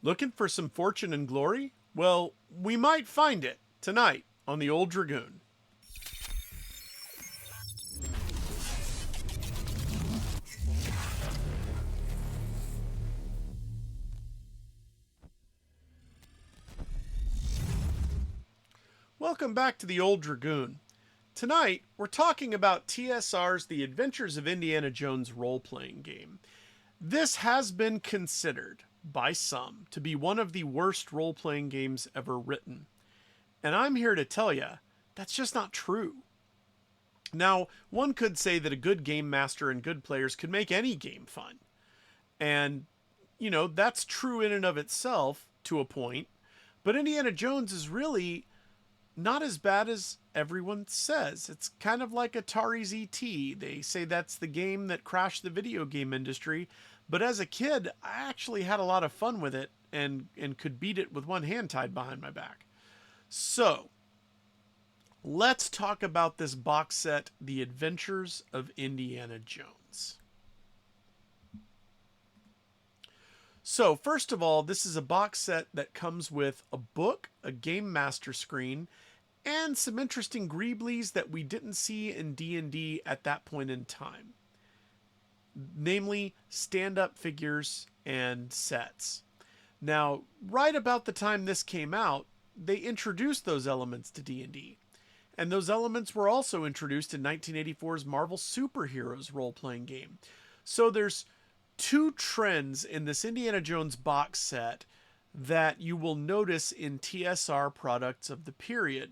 Looking for some fortune and glory? Well, we might find it tonight on the Old Dragoon. Welcome back to the Old Dragoon. Tonight, we're talking about TSR's The Adventures of Indiana Jones role playing game. This has been considered, by some, to be one of the worst role playing games ever written. And I'm here to tell you, that's just not true. Now, one could say that a good game master and good players could make any game fun. And, that's true in and of itself to a point. But Indiana Jones is really not as bad as everyone says. It's kind of like Atari's ET. They say that's the game that crashed the video game industry. But as a kid, I actually had a lot of fun with it and could beat it with one hand tied behind my back. So, let's talk about this box set, The Adventures of Indiana Jones. So, first of all, this is a box set that comes with a book, a game master screen, and some interesting greeblies that we didn't see in D&D at that point in time. Namely, stand-up figures and sets. Now, right about the time this came out, they introduced those elements to D&D. And those elements were also introduced in 1984's Marvel Superheroes role-playing game. So there's two trends in this Indiana Jones box set that you will notice in TSR products of the period.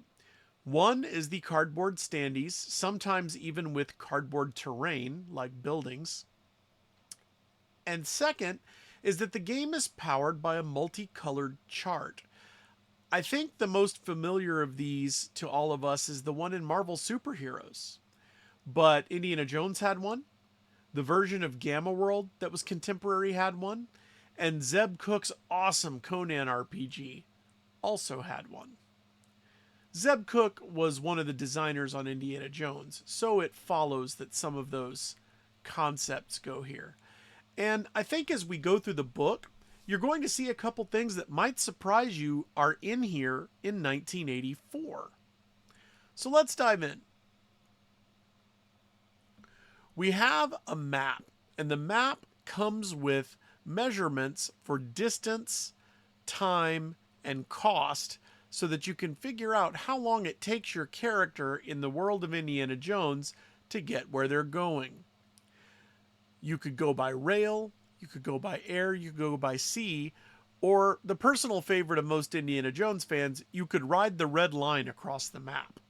One is the cardboard standees, sometimes even with cardboard terrain, like buildings. And second is that the game is powered by a multicolored chart. I think the most familiar of these to all of us is the one in Marvel Superheroes. But Indiana Jones had one. The version of Gamma World that was contemporary had one. And Zeb Cook's awesome Conan RPG also had one. Zeb Cook was one of the designers on Indiana Jones, so it follows that some of those concepts go here. And I think as we go through the book, you're going to see a couple things that might surprise you are in here in 1984. So let's dive in. We have a map, and the map comes with measurements for distance, time, and cost so that you can figure out how long it takes your character in the world of Indiana Jones to get where they're going. You could go by rail, you could go by air, you could go by sea, or the personal favorite of most Indiana Jones fans, you could ride the red line across the map.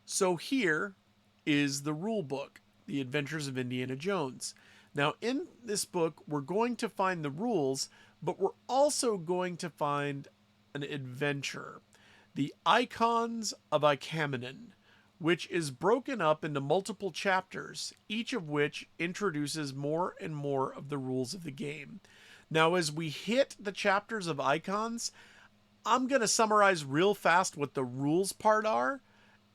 So here is the rule book, The Adventures of Indiana Jones. Now, in this book, we're going to find the rules, but we're also going to find an adventure, the Icons of Icaminin, which is broken up into multiple chapters, each of which introduces more and more of the rules of the game. Now, as we hit the chapters of icons, I'm going to summarize real fast what the rules part are,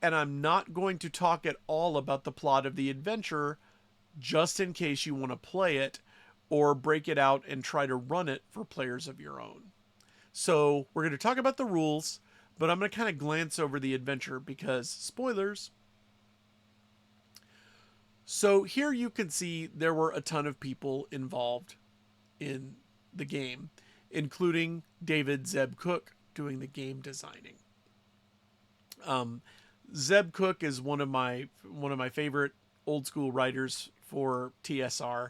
and I'm not going to talk at all about the plot of the adventure, just in case you want to play it or break it out and try to run it for players of your own. So we're going to talk about the rules, but I'm going to kind of glance over the adventure because spoilers. So here you can see there were a ton of people involved in the game, including David Zeb Cook doing the game designing. Zeb Cook is one of my favorite old school writers for TSR,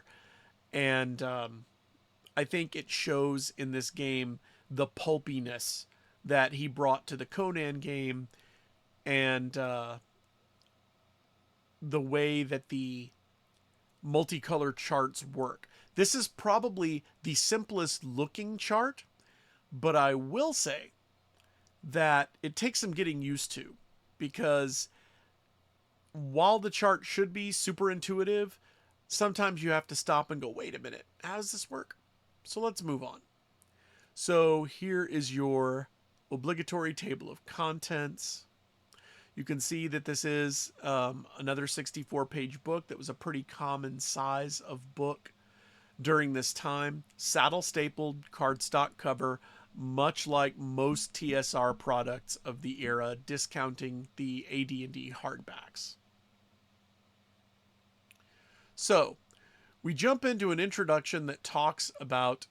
and I think it shows in this game the pulpiness that he brought to the Conan game, and the way that the multicolor charts work. This is probably the simplest looking chart, but I will say that it takes some getting used to, because while the chart should be super intuitive, sometimes you have to stop and go, wait a minute, how does this work? So let's move on. So here is your obligatory table of contents. You can see that this is another 64-page book that was a pretty common size of book. during this time, saddle stapled cardstock cover, much like most TSR products of the era, discounting the AD&D hardbacks. So, we jump into an introduction that talks about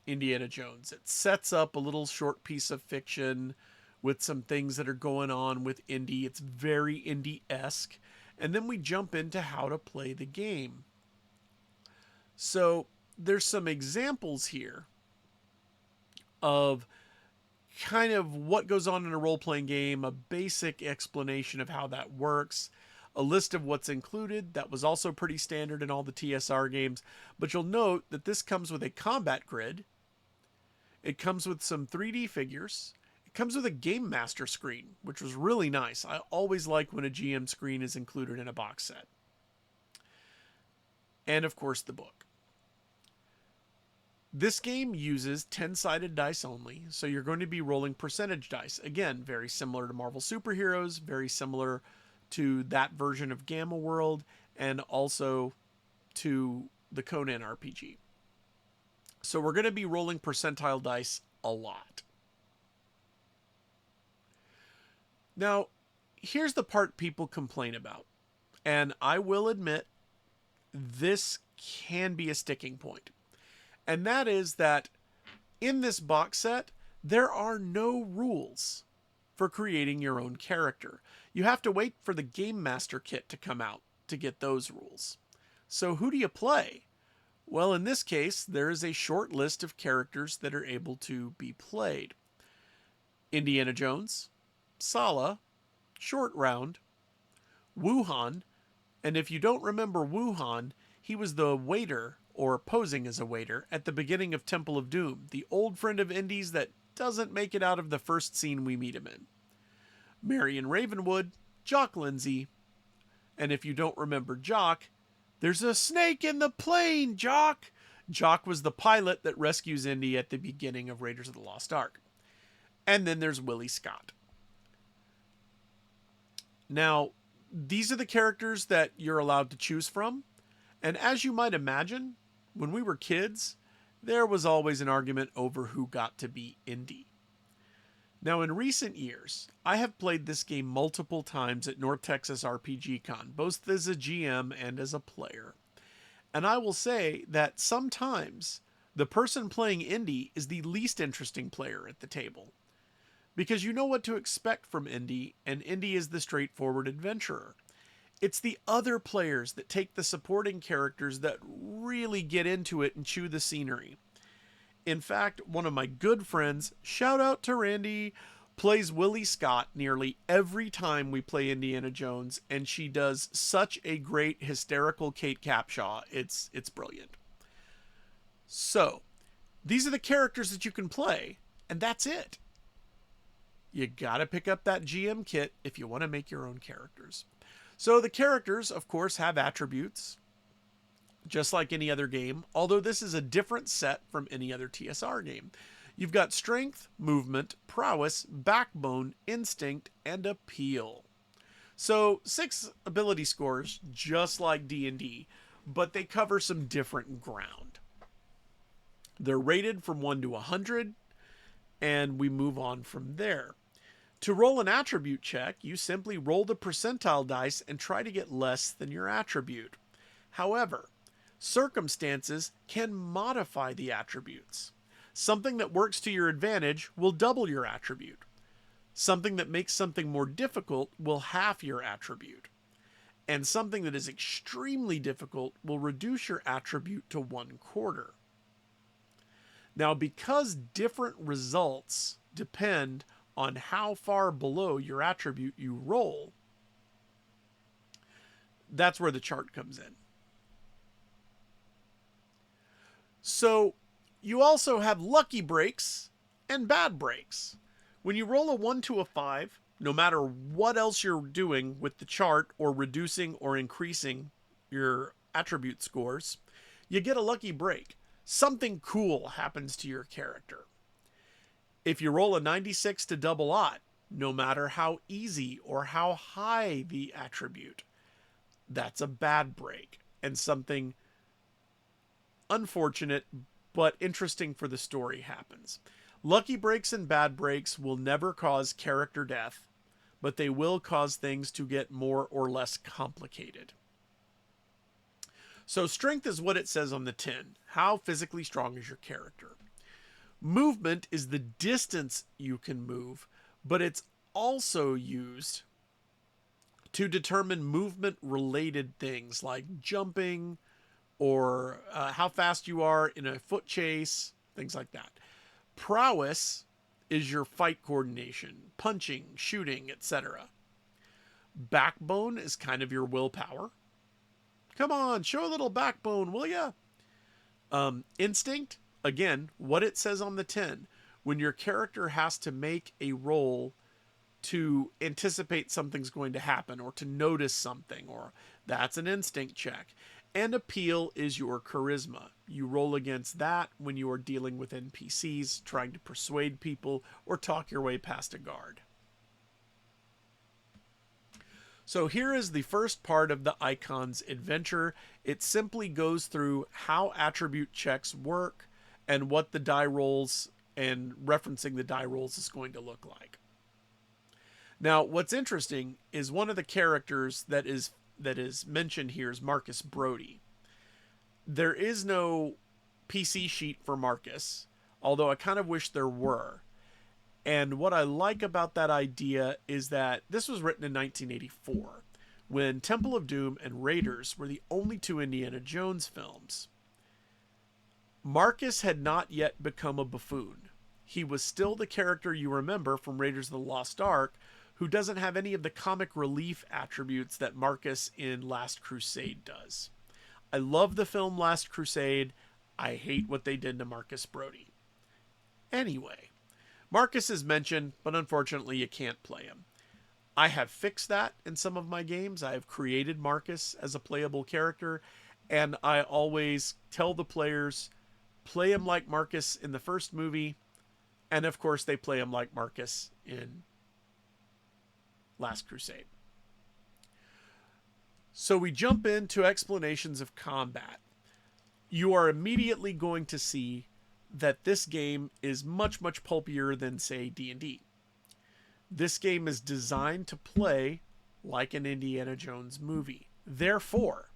Indiana Jones. It sets up a little short piece of fiction with some things that are going on with Indy. It's very Indy-esque. And then we jump into how to play the game. So there's some examples here of kind of what goes on in a role-playing game, a basic explanation of how that works, a list of what's included. That was also pretty standard in all the TSR games. But you'll note that this comes with a combat grid. It comes with some 3D figures. It comes with a Game Master screen, which was really nice. I always like when a GM screen is included in a box set. And of course, the book. This game uses 10-sided dice only, so you're going to be rolling percentage dice. Again, very similar to Marvel Superheroes, very similar to that version of Gamma World, and also to the Conan RPG. So we're going to be rolling percentile dice a lot. Now, here's the part people complain about. And I will admit, this can be a sticking point. And that is that in this box set, there are no rules for creating your own character. You have to wait for the Game Master kit to come out to get those rules. So who do you play? Well, in this case, there is a short list of characters that are able to be played. Indiana Jones, Sala, Short Round, Wuhan, and if you don't remember Wuhan, he was the waiter, or posing as a waiter, at the beginning of Temple of Doom, the old friend of Indy's that doesn't make it out of the first scene we meet him in. Marion Ravenwood, Jock Lindsay, and if you don't remember Jock, there's a snake in the plane, Jock! Jock was the pilot that rescues Indy at the beginning of Raiders of the Lost Ark. And then there's Willie Scott. Now, these are the characters that you're allowed to choose from. And as you might imagine, when we were kids, there was always an argument over who got to be Indy. Now, in recent years, I have played this game multiple times at North Texas RPG Con, both as a GM and as a player. And I will say that sometimes the person playing Indy is the least interesting player at the table. Because you know what to expect from Indy, and Indy is the straightforward adventurer. It's the other players that take the supporting characters that really get into it and chew the scenery. In fact, one of my good friends, shout out to Randy, plays Willie Scott nearly every time we play Indiana Jones, and she does such a great hysterical Kate Capshaw. It's brilliant. So, these are the characters that you can play, and that's it. You gotta pick up that GM kit if you want to make your own characters. So the characters, of course, have attributes, just like any other game, although this is a different set from any other TSR game. You've got strength, movement, prowess, backbone, instinct, and appeal. So 6 ability scores, just like D&D, but they cover some different ground. They're rated from 1 to 100, and we move on from there. To roll an attribute check, you simply roll the percentile dice and try to get less than your attribute. However, circumstances can modify the attributes. Something that works to your advantage will double your attribute. Something that makes something more difficult will half your attribute. And something that is extremely difficult will reduce your attribute to 1/4. Now, because different results depend on how far below your attribute you roll, that's where the chart comes in. So you also have lucky breaks and bad breaks. When you roll a 1 to a 5, no matter what else you're doing with the chart or reducing or increasing your attribute scores, you get a lucky break. Something cool happens to your character. If you roll a 96 to double odd, no matter how easy or how high the attribute, that's a bad break and something unfortunate, but interesting for the story happens. Lucky breaks and bad breaks will never cause character death, but they will cause things to get more or less complicated. So strength is what it says on the tin. How physically strong is your character? Movement is the distance you can move, but it's also used to determine movement related things like jumping or how fast you are in a foot chase, things like that. Prowess is your fight coordination, punching, shooting, etc. Backbone is kind of your willpower. Come on, show a little backbone, will ya? Instinct, again, what it says on the tin. When your character has to make a roll to anticipate something's going to happen or to notice something, or that's an instinct check. And appeal is your charisma. You roll against that when you are dealing with NPCs, trying to persuade people or talk your way past a guard. So here is the first part of the Icon's adventure. It simply goes through how attribute checks work and what the die rolls and referencing the die rolls is going to look like. Now, what's interesting is one of the characters that is mentioned here is Marcus Brody. There is no PC sheet for Marcus, although I kind of wish there were. And what I like about that idea is that this was written in 1984, when Temple of Doom and Raiders were the only two Indiana Jones films. Marcus had not yet become a buffoon. He was still the character you remember from Raiders of the Lost Ark, who doesn't have any of the comic relief attributes that Marcus in Last Crusade does. I love the film Last Crusade. I hate what they did to Marcus Brody. Anyway, Marcus is mentioned, but unfortunately you can't play him. I have fixed that in some of my games. I have created Marcus as a playable character, and I always tell the players, play him like Marcus in the first movie, and of course they play him like Marcus in Last Crusade. So we jump into explanations of combat. You are immediately going to see that this game is much, much pulpier than, say, D&D. This game is designed to play like an Indiana Jones movie. Therefore,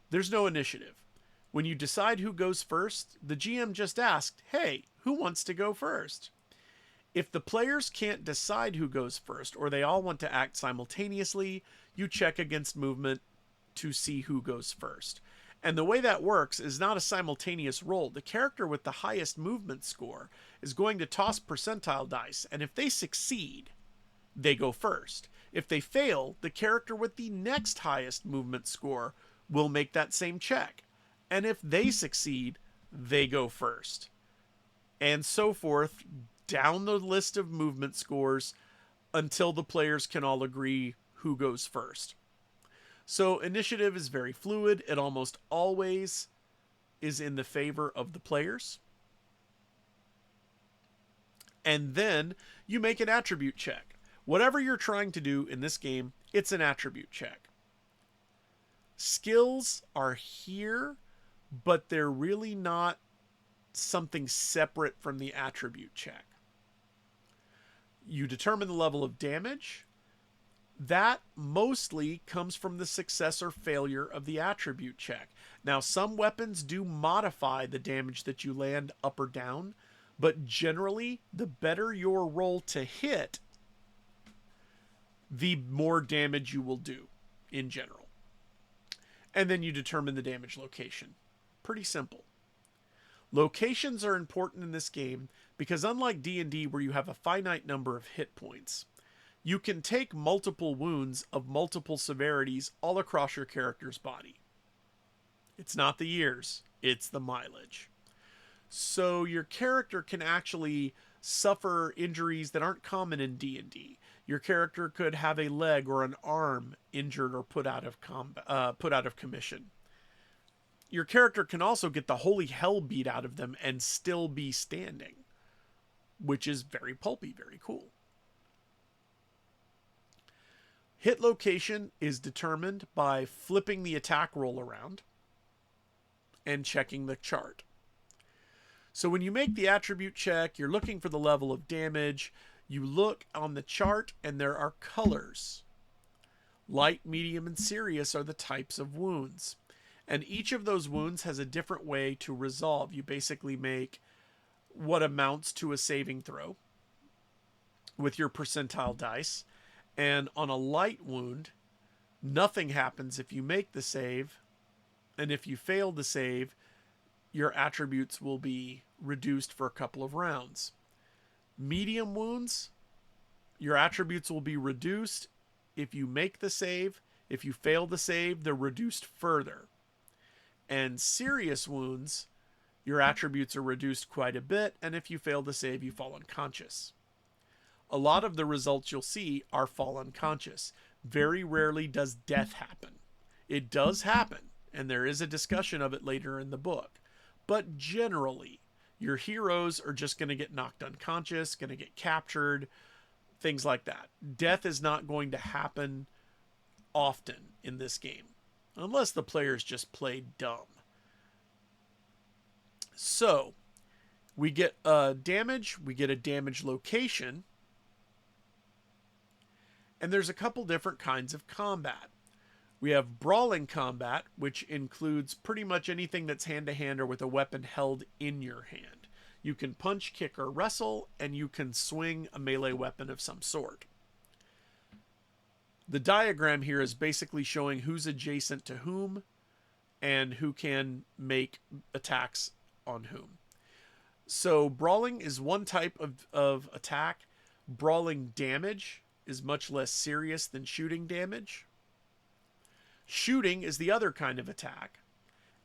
there's no initiative. When you decide who goes first, the GM just asked, hey, who wants to go first? If the players can't decide who goes first, or they all want to act simultaneously, you check against movement to see who goes first. And the way that works is not a simultaneous roll. The character with the highest movement score is going to toss percentile dice, and if they succeed, they go first. If they fail, the character with the next highest movement score will make that same check. And if they succeed, they go first. And so forth, down the list of movement scores until the players can all agree who goes first. So initiative is very fluid. It almost always is in the favor of the players. And then you make an attribute check. Whatever you're trying to do in this game, it's an attribute check. Skills are here, but they're really not something separate from the attribute check. You determine the level of damage. That mostly comes from the success or failure of the attribute check. Now, some weapons do modify the damage that you land up or down, but generally, the better your roll to hit, the more damage you will do in general. And then you determine the damage location. Pretty simple. Locations are important in this game because unlike D&D where you have a finite number of hit points, you can take multiple wounds of multiple severities all across your character's body. It's not the years, it's the mileage. So your character can actually suffer injuries that aren't common in D&D. Your character could have a leg or an arm injured or put out of commission. Your character can also get the holy hell beat out of them and still be standing, which is very pulpy, very cool. Hit location is determined by flipping the attack roll around. and checking the chart. So when you make the attribute check, you're looking for the level of damage. You look on the chart and there are colors. Light, medium, and serious are the types of wounds. And each of those wounds has a different way to resolve. You basically make what amounts to a saving throw with your percentile dice. And on a light wound, nothing happens if you make the save. And if you fail the save, your attributes will be reduced for a couple of rounds. Medium wounds, your attributes will be reduced if you make the save. If you fail the save, they're reduced further. And serious wounds, your attributes are reduced quite a bit, and if you fail the save, you fall unconscious. A lot of the results you'll see are fall unconscious. Very rarely does death happen. It does happen, and there is a discussion of it later in the book. But generally, your heroes are just going to get knocked unconscious, going to get captured, things like that. Death is not going to happen often in this game, unless the players just play dumb. So, we get damage, we get a damage location, and there's a couple different kinds of combat. We have brawling combat, which includes pretty much anything that's hand-to-hand or with a weapon held in your hand. You can punch, kick, or wrestle, and you can swing a melee weapon of some sort. The diagram here is basically showing who's adjacent to whom and who can make attacks on whom. So brawling is one type of attack. Brawling damage is much less serious than shooting damage. Shooting is the other kind of attack,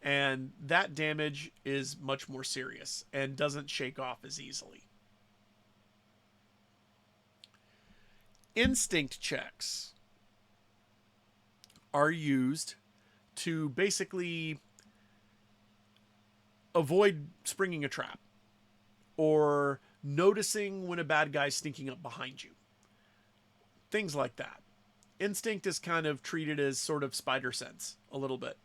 and that damage is much more serious and doesn't shake off as easily. Instinct checks are used to basically avoid springing a trap or noticing when a bad guy's sneaking up behind you. Things like that. Instinct is kind of treated as sort of spider sense a little bit.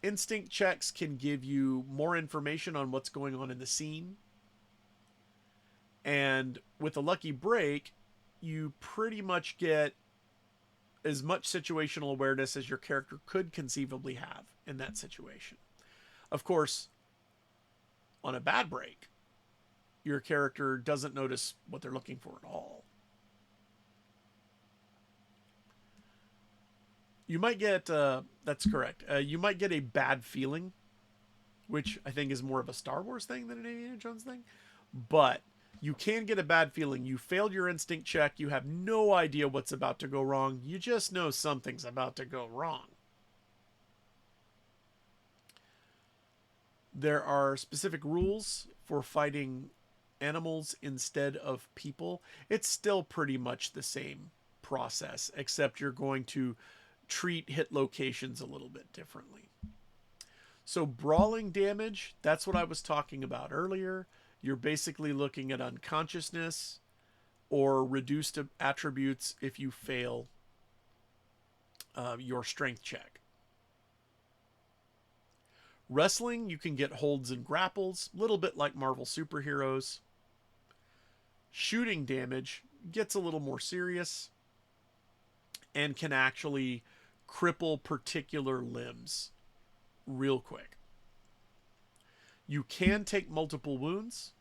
Instinct checks can give you more information on what's going on in the scene. And with a lucky break, you pretty much get as much situational awareness as your character could conceivably have in that situation. Of course, on a bad break, your character doesn't notice what they're looking for at all. You might get, that's correct, you might get a bad feeling, which I think is more of a Star Wars thing than an Indiana Jones thing. But you can get a bad feeling. You failed your instinct check. You have no idea what's about to go wrong. You just know something's about to go wrong. There are specific rules for fighting animals instead of people. It's still pretty much the same process, except you're going to treat hit locations a little bit differently. So brawling damage, that's what I was talking about earlier. You're basically looking at unconsciousness or reduced attributes if you fail your strength check. Wrestling, you can get holds and grapples, a little bit like Marvel superheroes. Shooting damage gets a little more serious and can actually cripple particular limbs real quick. You can take multiple wounds.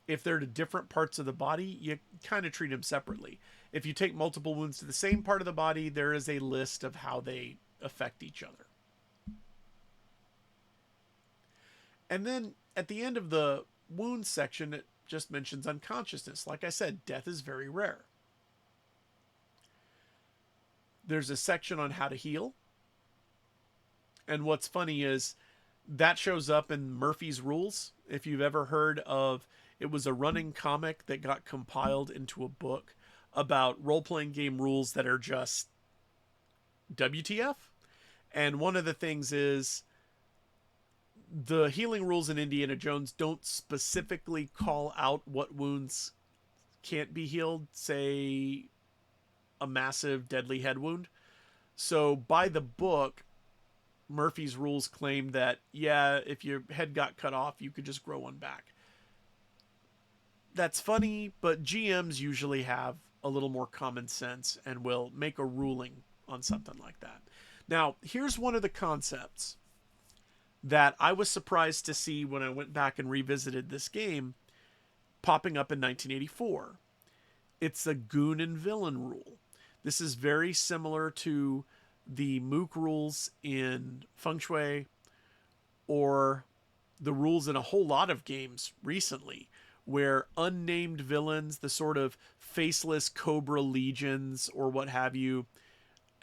If they're to different parts of the body, you kind of treat them separately. If you take multiple wounds to the same part of the body, there is a list of how they affect each other. And then at the end of the wounds section, it just mentions unconsciousness. Like I said, death is very rare. There's a section on how to heal. And what's funny is that shows up in Murphy's Rules. If you've ever heard of, it was a running comic that got compiled into a book about role-playing game rules that are just WTF. And one of the things is the healing rules in Indiana Jones don't specifically call out what wounds can't be healed, say a massive deadly head wound. So by the book, Murphy's rules claimed that, yeah, if your head got cut off, you could just grow one back. That's funny, but GMs usually have a little more common sense and will make a ruling on something like that. Now, here's one of the concepts that I was surprised to see when I went back and revisited this game popping up in 1984. It's the goon and villain rule. This is very similar to the Mook rules in Feng Shui or the rules in a whole lot of games recently, where unnamed villains, the sort of faceless Cobra legions or what have you,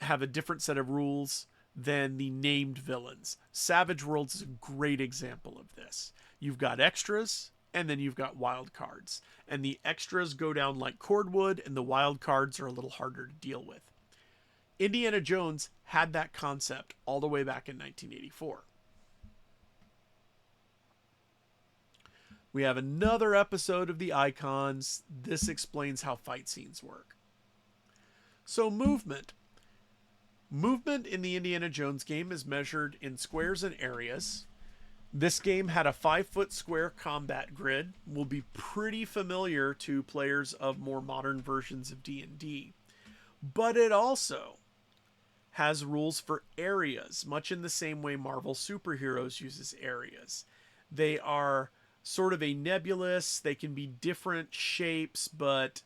have a different set of rules than the named villains. Savage Worlds is a great example of this. You've got extras, and then you've got wild cards. And the extras go down like cordwood, and the wild cards are a little harder to deal with. Indiana Jones had that concept all the way back in 1984. We have another episode of the Icons. This explains how fight scenes work. So movement. Movement in the Indiana Jones game is measured in squares and areas. This game had a 5-foot square combat grid. Will be pretty familiar to players of more modern versions of D&D. But it also has rules for areas, much in the same way Marvel Superheroes uses areas. They are sort of a nebulous, they can be different shapes, but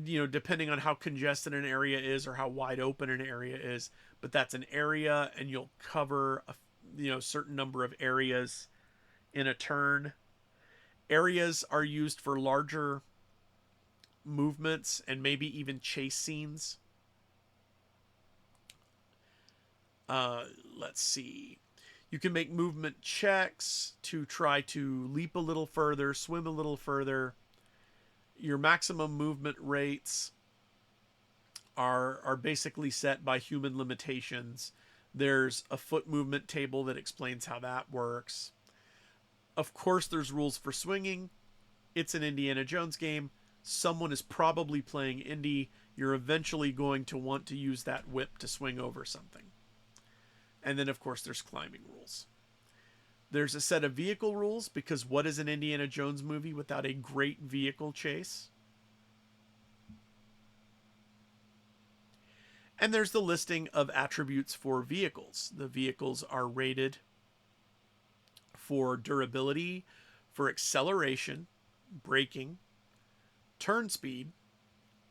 depending on how congested an area is or how wide open an area is, but that's an area, and you'll cover a certain number of areas in a turn. Areas are used for larger movements and maybe even chase scenes. Let's see. You can make movement checks to try to leap a little further, swim a little further. Your maximum movement rates are basically set by human limitations. There's a foot movement table that explains how that works. Of course, there's rules for swinging. It's an Indiana Jones game. Someone is probably playing Indy. You're eventually going to want to use that whip to swing over something. And then, of course, there's climbing rules. There's a set of vehicle rules, because what is an Indiana Jones movie without a great vehicle chase? And there's the listing of attributes for vehicles. The vehicles are rated for durability, for acceleration, braking, turn speed,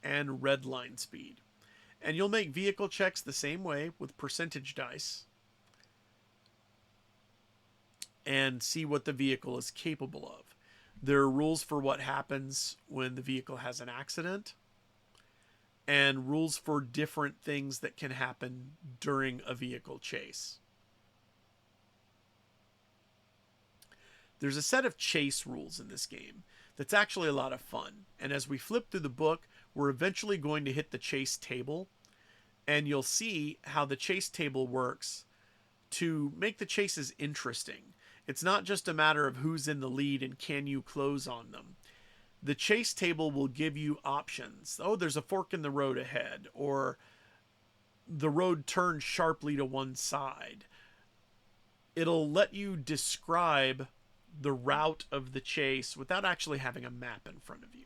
and red line speed. And you'll make vehicle checks the same way with percentage dice and see what the vehicle is capable of. There are rules for what happens when the vehicle has an accident, and rules for different things that can happen during a vehicle chase. There's a set of chase rules in this game that's actually a lot of fun. And as we flip through the book, we're eventually going to hit the chase table, and you'll see how the chase table works to make the chases interesting. It's not just a matter of who's in the lead and can you close on them. The chase table will give you options. Oh, there's a fork in the road ahead, or the road turns sharply to one side. It'll let you describe the route of the chase without actually having a map in front of you.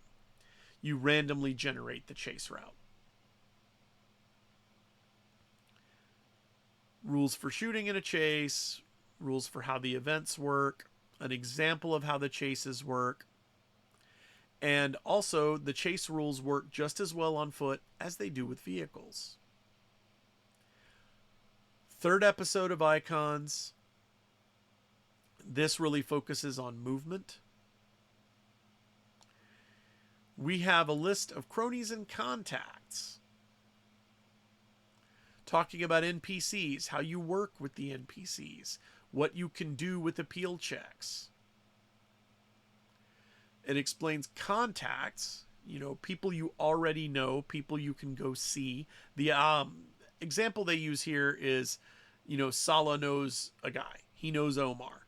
You randomly generate the chase route. Rules for shooting in a chase, rules for how the events work, an example of how the chases work, and also the chase rules work just as well on foot as they do with vehicles. Third episode of Icons. This really focuses on movement. We have a list of cronies and contacts, talking about NPCs, how you work with the NPCs, what you can do with appeal checks. It explains contacts, people you already know, people you can go see. The example they use here is, Sala knows a guy. He knows Omar.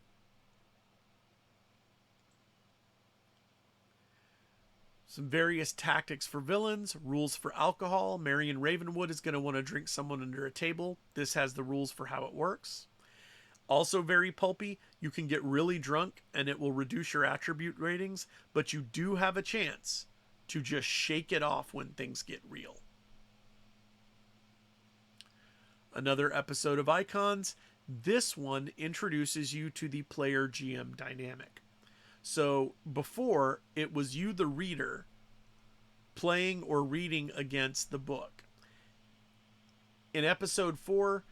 Some various tactics for villains, rules for alcohol. Marion Ravenwood is going to want to drink someone under a table. This has the rules for how it works. Also very pulpy. You can get really drunk and it will reduce your attribute ratings, but you do have a chance to just shake it off when things get real. Another episode of Icons. This one introduces you to the player GM dynamic. So before, it was you, the reader, playing or reading against the book. In episode 4,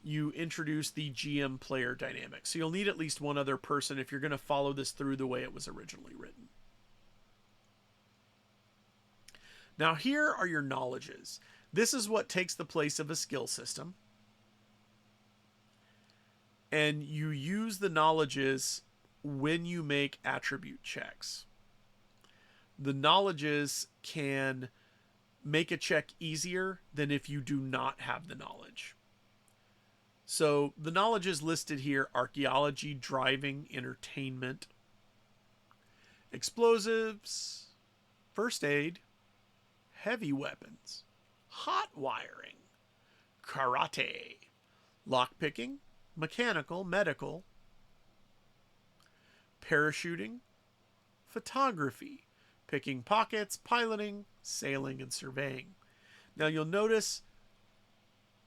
you introduce the GM player dynamic. So you'll need at least one other person if you're going to follow this through the way it was originally written. Now here are your knowledges. This is what takes the place of a skill system. And you use the knowledges when you make attribute checks. The knowledges can make a check easier than if you do not have the knowledge. So the knowledges listed here: archaeology, driving, entertainment, explosives, first aid, heavy weapons, hot wiring, karate, lockpicking, mechanical, medical, parachuting, photography, picking pockets, piloting, sailing, and surveying. Now you'll notice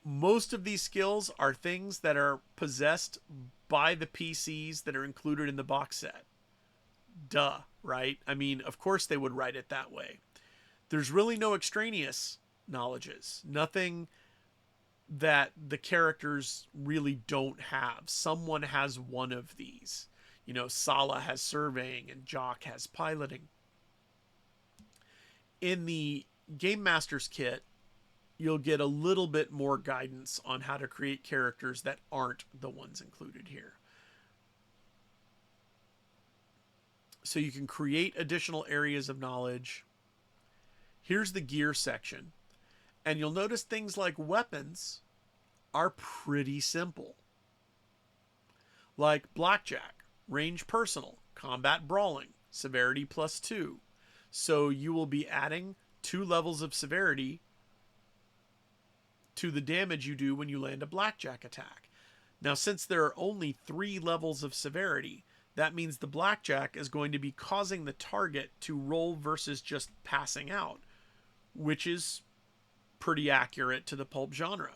most of these skills are things that are possessed by the PCs that are included in the box set. Duh, right? I mean, of course they would write it that way. There's really no extraneous knowledges. Nothing that the characters really don't have. Someone has one of these. You know, Sala has surveying and Jock has piloting. In the Game Master's Kit, you'll get a little bit more guidance on how to create characters that aren't the ones included here. So you can create additional areas of knowledge. Here's the gear section. And you'll notice things like weapons are pretty simple. Like blackjack, range personal, combat brawling, severity +2. So you will be adding 2 levels of severity to the damage you do when you land a blackjack attack. Now, since there are only 3 levels of severity, that means the blackjack is going to be causing the target to roll versus just passing out, which is pretty accurate to the pulp genre.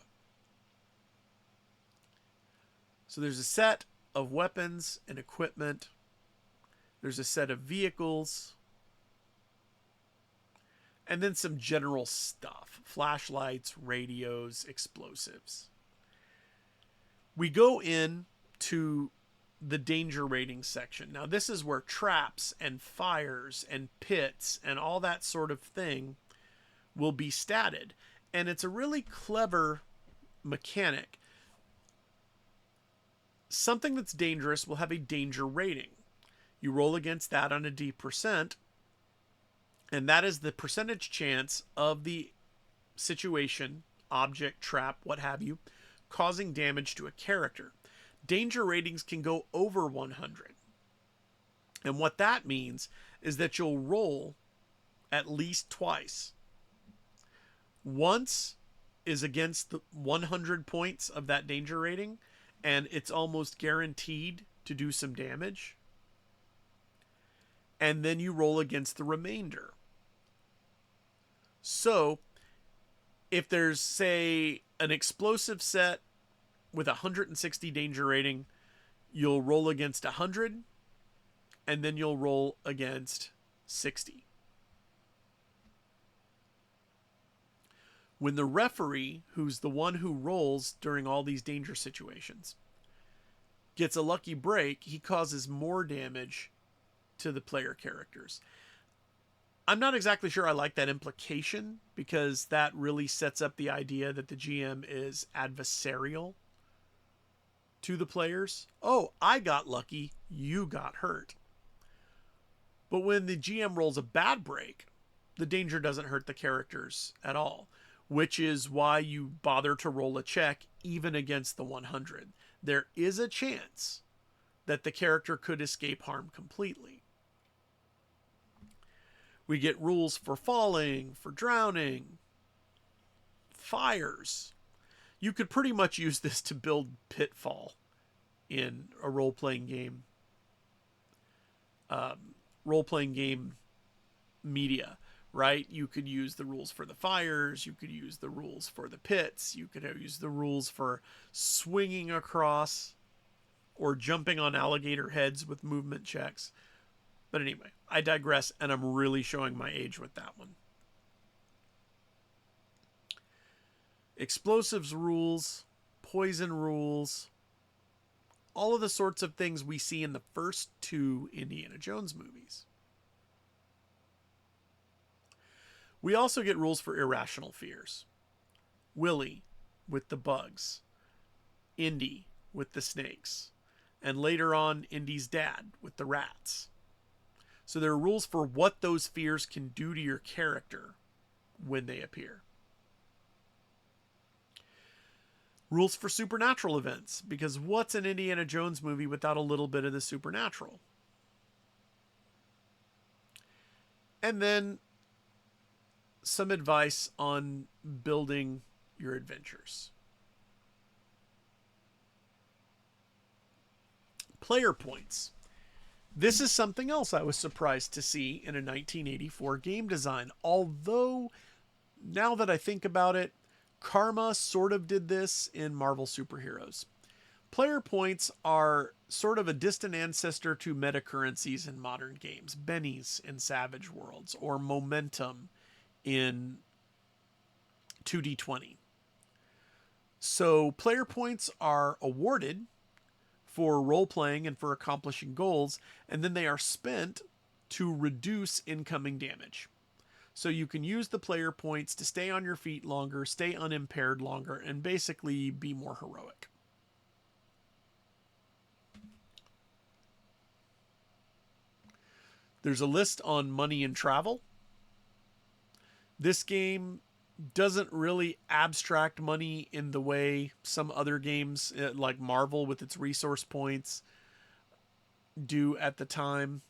So there's a set of weapons and equipment. There's a set of vehicles. And then some general stuff. Flashlights, radios, explosives. We go in to the danger rating section. Now this is where traps and fires and pits and all that sort of thing will be statted. And it's a really clever mechanic. Something that's dangerous will have a danger rating. You roll against that on a D%, and that is the percentage chance of the situation, object, trap, what have you, causing damage to a character. Danger ratings can go over 100. And what that means is that you'll roll at least twice. Once is against the 100 points of that danger rating, and it's almost guaranteed to do some damage. And then you roll against the remainder. So, if there's, say, an explosive set with 160 danger rating, you'll roll against 100, and then you'll roll against 60. When the referee, who's the one who rolls during all these danger situations, gets a lucky break, he causes more damage to the player characters. I'm not exactly sure I like that implication, because that really sets up the idea that the GM is adversarial to the players. Oh, I got lucky, you got hurt. But when the GM rolls a bad break, the danger doesn't hurt the characters at all, which is why you bother to roll a check even against the 100. There is a chance that the character could escape harm completely. We get rules for falling, for drowning, fires. You could pretty much use this to build Pitfall in a role-playing game, role-playing game media, right? You could use the rules for the fires, you could use the rules for the pits, you could use the rules for swinging across or jumping on alligator heads with movement checks. But anyway, I digress, and I'm really showing my age with that one. Explosives rules, poison rules, all of the sorts of things we see in the first two Indiana Jones movies. We also get rules for irrational fears. Willie with the bugs, Indy with the snakes, and later on Indy's dad with the rats. So there are rules for what those fears can do to your character when they appear. Rules for supernatural events, because what's an Indiana Jones movie without a little bit of the supernatural? And then some advice on building your adventures. Player points. This is something else I was surprised to see in a 1984 game design. Although, now that I think about it, Karma sort of did this in Marvel Superheroes. Player points are sort of a distant ancestor to metacurrencies in modern games, bennies in Savage Worlds, or momentum in 2D20. So player points are awarded for role-playing and for accomplishing goals, and then they are spent to reduce incoming damage. So you can use the player points to stay on your feet longer, stay unimpaired longer, and basically be more heroic. There's a list on money and travel. This game doesn't really abstract money in the way some other games, like Marvel with its resource points, do at the time.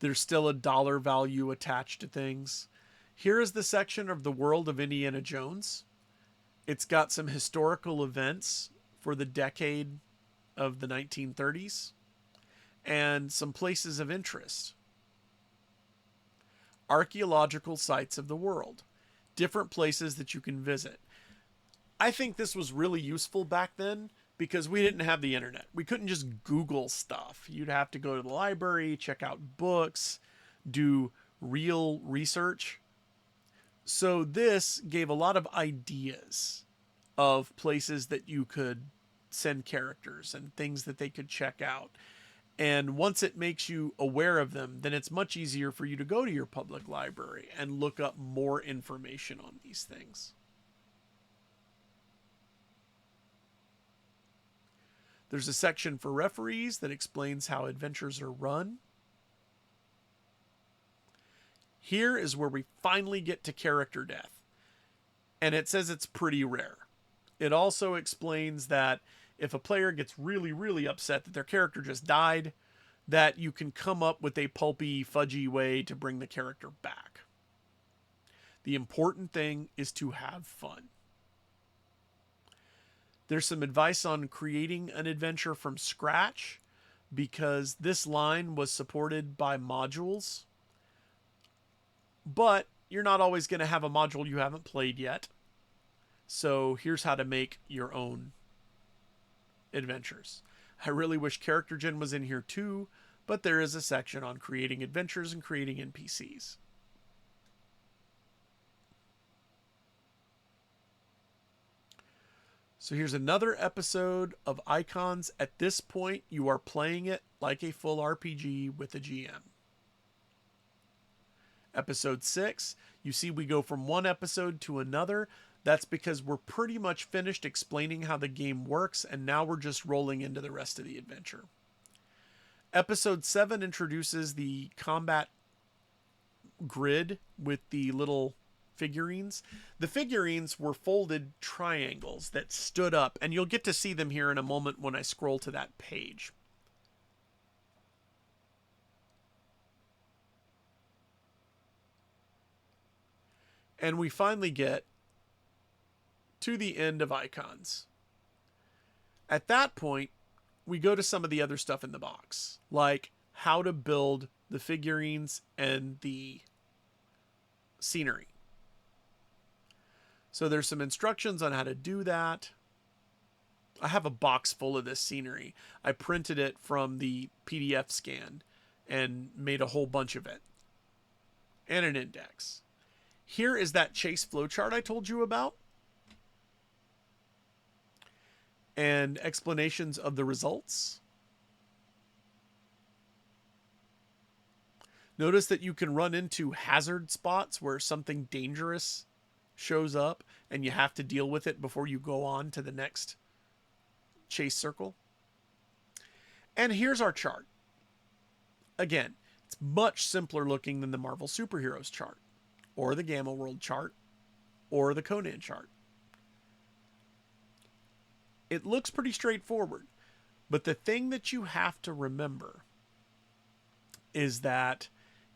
There's still a dollar value attached to things. Here is the section of the world of Indiana Jones. It's got some historical events for the decade of the 1930s and some places of interest. Archaeological sites of the world, different places that you can visit. I think this was really useful back then because we didn't have the internet. We couldn't just Google stuff. You'd have to go to the library, check out books, do real research. So this gave a lot of ideas of places that you could send characters and things that they could check out. And once it makes you aware of them, then it's much easier for you to go to your public library and look up more information on these things. There's a section for referees that explains how adventures are run. Here is where we finally get to character death. And it says it's pretty rare. It also explains that if a player gets really, really upset that their character just died, that you can come up with a pulpy, fudgy way to bring the character back. The important thing is to have fun. There's some advice on creating an adventure from scratch, because this line was supported by modules. But you're not always going to have a module you haven't played yet. So here's how to make your own adventures. I really wish Character Gen was in here too, but there is a section on creating adventures and creating NPCs. So here's another episode of Icons. At this point, you are playing it like a full RPG with a GM. Episode 6, you see we go from one episode to another. That's because we're pretty much finished explaining how the game works, and now we're just rolling into the rest of the adventure. Episode 7 introduces the combat grid with the little figurines. The figurines were folded triangles that stood up, and you'll get to see them here in a moment when I scroll to that page. And we finally get to the end of icons. At that point, we go to some of the other stuff in the box, like how to build the figurines and the scenery. So there's some instructions on how to do that. I have a box full of this scenery. I printed it from the PDF scan and made a whole bunch of it. And an index. Here is that chase flowchart I told you about. And explanations of the results. Notice that you can run into hazard spots where something dangerous shows up and you have to deal with it before you go on to the next chase circle. And here's our chart. Again, it's much simpler looking than the Marvel Superheroes chart, or the Gamma World chart, or the Conan chart. It looks pretty straightforward, but the thing that you have to remember is that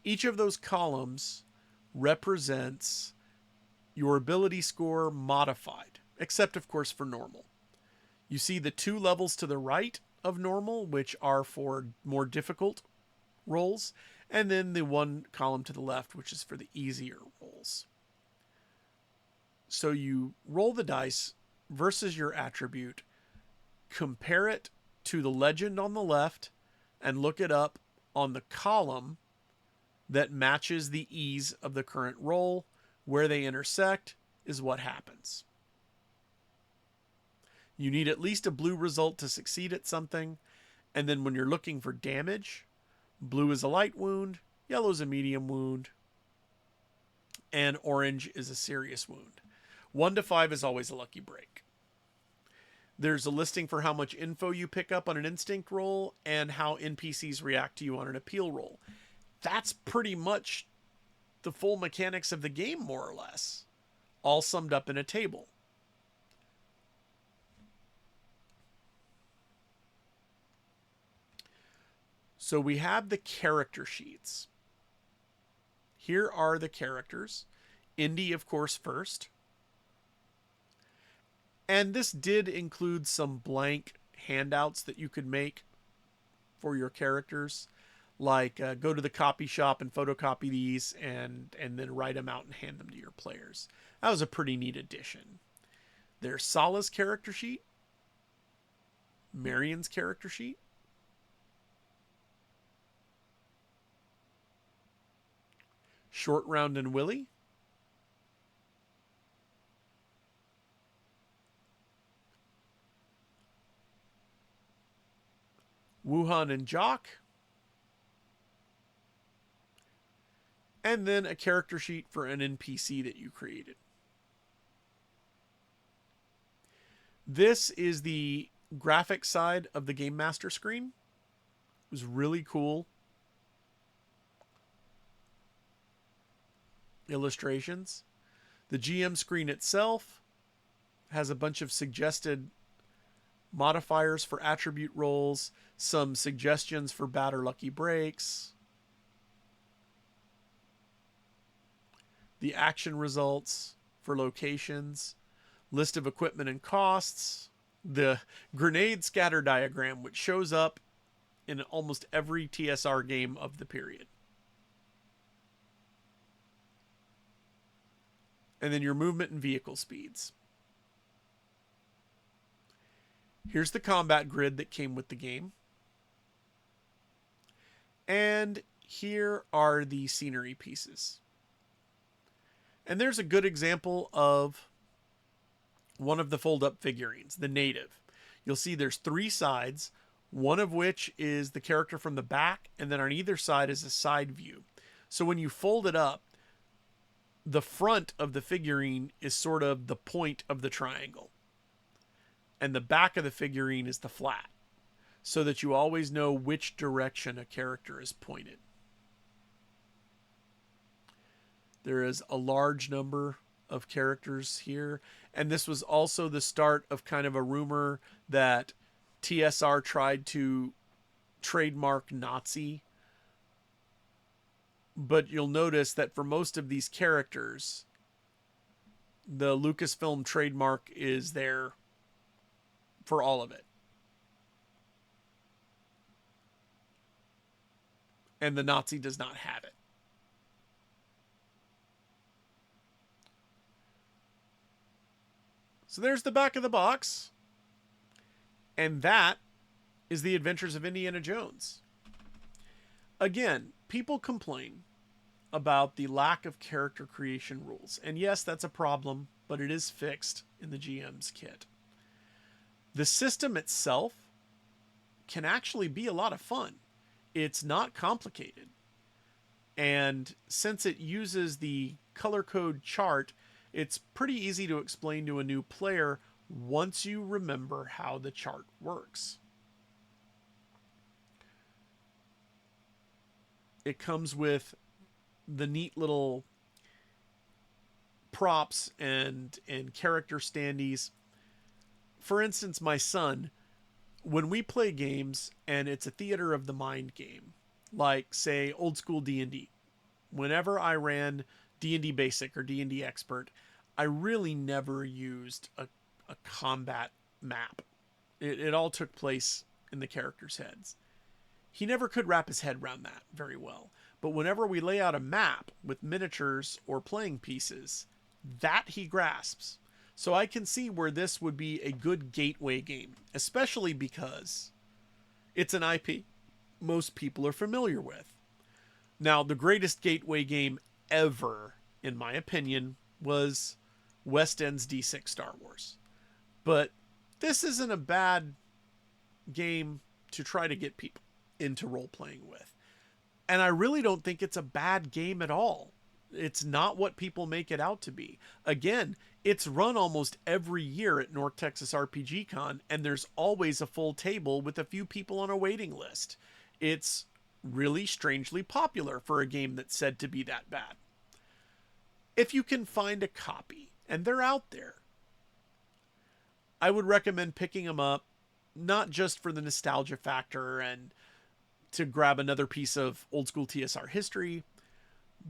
each of those columns represents your ability score modified, except of course for normal. You see the 2 levels to the right of normal, which are for more difficult rolls, and then the 1 column to the left, which is for the easier rolls. So you roll the dice versus your attribute, compare it to the legend on the left, and look it up on the column that matches the ease of the current roll. Where they intersect is what happens. You need at least a blue result to succeed at something, and then when you're looking for damage, blue is a light wound, yellow is a medium wound, and orange is a serious wound. 1 to 5 is always a lucky break. There's a listing for how much info you pick up on an instinct roll and how NPCs react to you on an appeal roll. That's pretty much the full mechanics of the game, more or less, all summed up in a table. So we have the character sheets. Here are the characters. Indy, of course, first. And this did include some blank handouts that you could make for your characters. Like go to the copy shop and photocopy these and then write them out and hand them to your players. That was a pretty neat addition. There's Sala's character sheet. Marion's character sheet. Short Round and Willie. Wuhan and Jock. And then a character sheet for an NPC that you created. This is the graphic side of the Game Master screen. It was really cool. Illustrations. The GM screen itself has a bunch of suggested modifiers for attribute rolls, some suggestions for bad or lucky breaks, the action results for locations, list of equipment and costs, the grenade scatter diagram, which shows up in almost every TSR game of the period. And then your movement and vehicle speeds. Here's the combat grid that came with the game. And here are the scenery pieces. And there's a good example of one of the fold-up figurines, the native. You'll see there's 3 sides, one of which is the character from the back, and then on either side is a side view. So when you fold it up, the front of the figurine is sort of the point of the triangle. And the back of the figurine is the flat, so that you always know which direction a character is pointed. There is a large number of characters here, and this was also the start of kind of a rumor that TSR tried to trademark Nazi. But you'll notice that for most of these characters, The Lucasfilm trademark is there for all of it. And the Nazi does not have it. So there's the back of the box. And that is the Adventures of Indiana Jones. Again, people complain about the lack of character creation rules. And yes, that's a problem, but it is fixed in the GM's kit. The system itself can actually be a lot of fun. It's not complicated. And since it uses the color code chart, it's pretty easy to explain to a new player once you remember how the chart works. It comes with the neat little props and character standees. For instance, my son, when we play games and it's a theater of the mind game, like say old school D&D, whenever I ran D&D Basic or D&D Expert, I really never used a combat map. It all took place in the characters' heads. He never could wrap his head around that very well. But whenever we lay out a map with miniatures or playing pieces, that he grasps. So I can see where this would be a good gateway game, especially because it's an IP most people are familiar with. Now, the greatest gateway game ever, in my opinion, was West End's D6 Star Wars. But this isn't a bad game to try to get people into role-playing with. And I really don't think it's a bad game at all. It's not what people make it out to be. Again, it's run almost every year at North Texas RPG Con, and there's always a full table with a few people on a waiting list. It's really strangely popular for a game that's said to be that bad. If you can find a copy, and they're out there, I would recommend picking them up, not just for the nostalgia factor and to grab another piece of old school TSR history,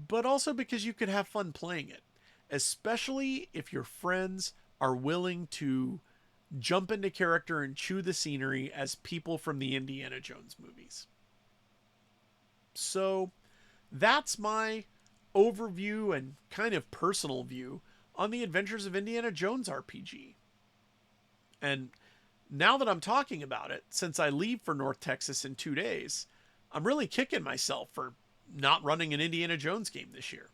but also because you could have fun playing it, especially if your friends are willing to jump into character and chew the scenery as people from the Indiana Jones movies. So that's my overview and kind of personal view on the Adventures of Indiana Jones RPG. And now that I'm talking about it, since I leave for North Texas in 2 days, I'm really kicking myself for not running an Indiana Jones game this year.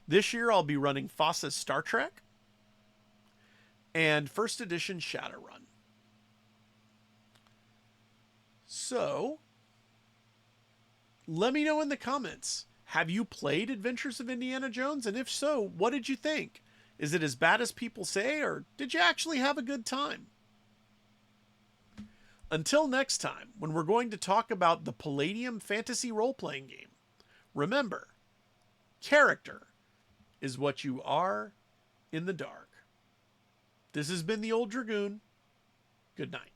This year I'll be running FOSS's Star Trek and First Edition Shadowrun. So, let me know in the comments. Have you played Adventures of Indiana Jones? And if so, what did you think? Is it as bad as people say, or did you actually have a good time? Until next time, when we're going to talk about the Palladium Fantasy Role-Playing Game, remember, character is what you are in the dark. This has been the Old Dragoon. Good night.